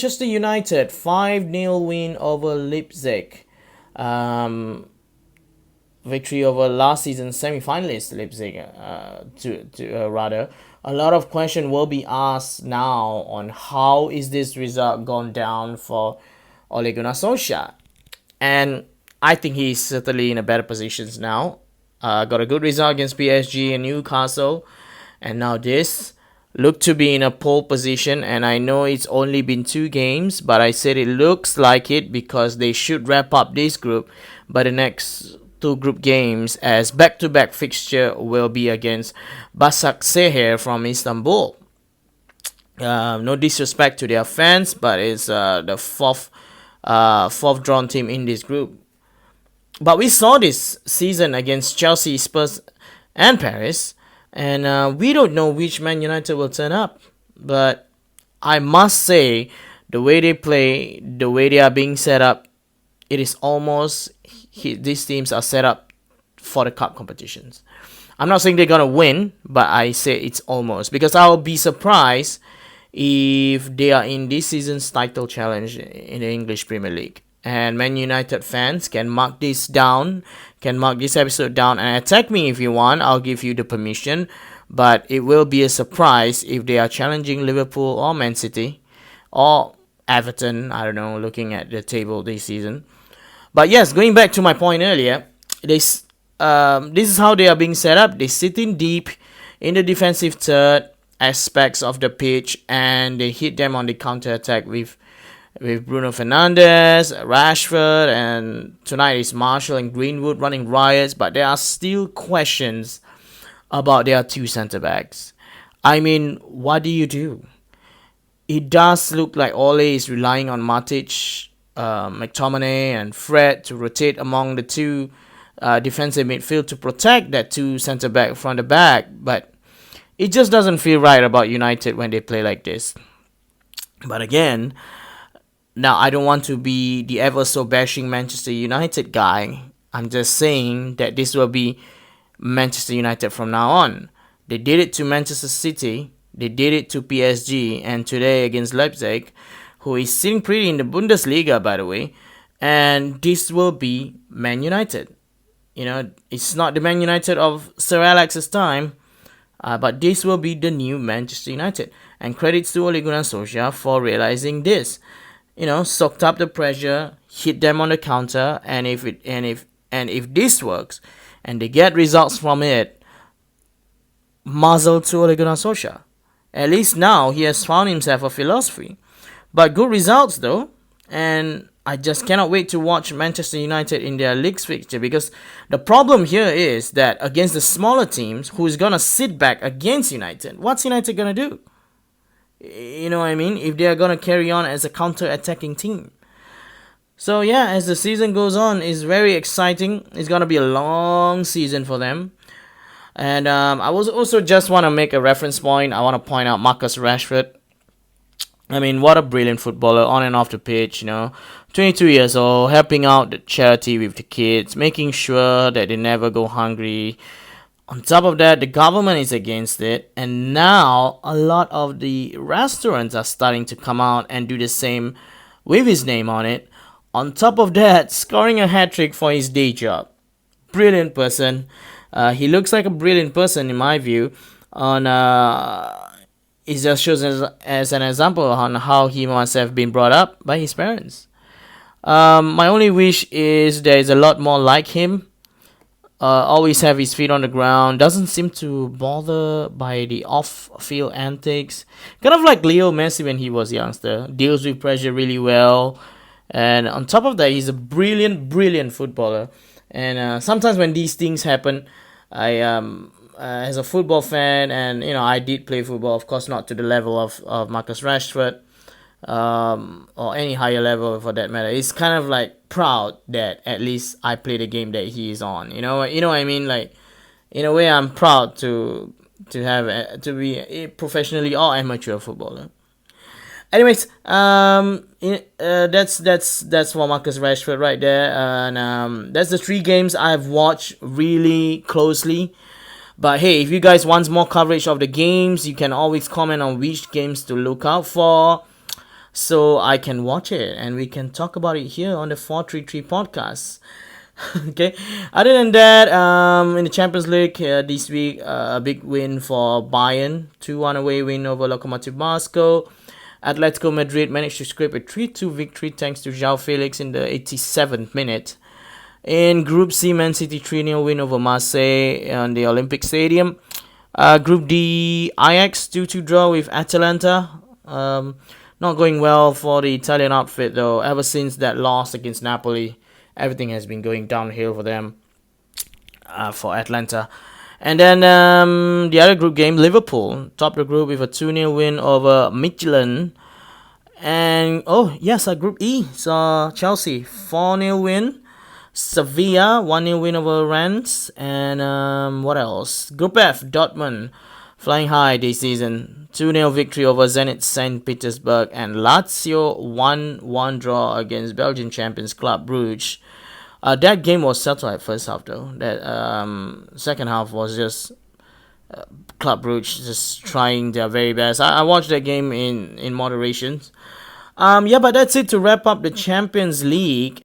Manchester United 5-0 win over Leipzig. Victory over last season's semi-finalist Leipzig. Rather, a lot of question will be asked now on how is this result gone down for Ole Gunnar Solskjaer, and I think he's certainly in a better positions now. Got a good result against PSG and Newcastle, and now this look to be in a pole position. And I know it's only been 2 games, but I said it looks like it because they should wrap up this group by the next 2 group games, as back-to-back fixture will be against Başakşehir from Istanbul. No disrespect to their fans, but it's the fourth drawn team in this group. But we saw this season against Chelsea, Spurs, and Paris, and we don't know which Man United will turn up. But I must say, the way they play, the way they are being set up, it is almost these teams are set up for the cup competitions. I'm not saying they're gonna win, but I say it's almost, because I'll be surprised if they are in this season's title challenge in the English Premier League. And Man United fans can mark this down, can mark this episode down and attack me if you want. I'll give you the permission, but it will be a surprise if they are challenging Liverpool or Man City or Everton. I don't know, looking at the table this season. But yes, going back to my point earlier, this is how they are being set up. They sit in deep in the defensive third aspects of the pitch, and they hit them on the counter attack with Bruno Fernandes, Rashford, and tonight is Martial and Greenwood running riots. But there are still questions about their 2 centre backs. I mean, what do you do? It does look like Ole is relying on Matic, McTominay and Fred to rotate among the 2 defensive midfield to protect that 2 centre back from the back, but it just doesn't feel right about United when they play like this. But again, now I don't want to be the ever so bashing Manchester United guy. I'm just saying that this will be Manchester United from now on. They did it to Manchester City, they did it to PSG, and today against Leipzig, who is sitting pretty in the Bundesliga, by the way. And this will be Man United. You know, it's not the Man United of Sir Alex's time, but this will be the new Manchester United. And credits to Ole Gunnar Solskjaer for realizing this. You know, soaked up the pressure, hit them on the counter, and if this works, and they get results from it, muzzle to Ole Gunnar Solskjaer. At least now he has found himself a philosophy. But good results though, and I just cannot wait to watch Manchester United in their league fixture, because the problem here is that against the smaller teams, who's gonna sit back against United? What's United gonna do? You know what I mean? If they are gonna carry on as a counter-attacking team. So yeah, as the season goes on, it's very exciting. It's gonna be a long season for them. And I was also just want to make a reference point. I want to point out Marcus Rashford. I mean, what a brilliant footballer on and off the pitch, 22 years old, helping out the charity with the kids, making sure that they never go hungry. On top of that, the government is against it, and now a lot of the restaurants are starting to come out and do the same with his name on it. On top of that, scoring a hat-trick for his day job. Brilliant person. He looks like a brilliant person in my view. It just shows as an example on how he must have been brought up by his parents. My only wish is there is a lot more like him. Always have his feet on the ground. Doesn't seem to bother by the off-field antics. Kind of like Leo Messi when he was youngster. Deals with pressure really well. And on top of that, he's a brilliant footballer. And sometimes when these things happen, I as a football fan, and I did play football, of course not to the level of Marcus Rashford, or any higher level for that matter. It's kind of like proud that at least I play the game that he is on. You know what I mean? Like, in a way, I'm proud to be a professionally or amateur footballer. Anyways, that's for Marcus Rashford right there, and that's the 3 games I've watched really closely. But hey, if you guys want more coverage of the games, you can always comment on which games to look out for. so I can watch it and we can talk about it here on the 433 podcast. Okay. Other than that, in the Champions League this week, a big win for Bayern, 2-1 away win over Lokomotiv Moscow. Atletico Madrid managed to scrape a 3-2 victory thanks to João Felix in the 87th minute. In Group C, Man City 3-0 win over Marseille on the Olympic Stadium. Group D, Ajax 2-2 draw with Atalanta. Not going well for the Italian outfit though. Ever since that loss against Napoli, everything has been going downhill for them, for Atlanta. And then the other group game, Liverpool topped the group with a 2-0 win over Midtjylland. And Group E saw Chelsea 4-0 win. Sevilla 1-0 win over Rennes. And what else? Group F, Dortmund flying high this season, 2-0 victory over Zenit St. Petersburg. And Lazio 1-1 draw against Belgian champions Club Brugge. That game was settled at first half though. That second half was just Club Brugge just trying their very best. I watched that game in moderation. But that's it to wrap up the Champions League.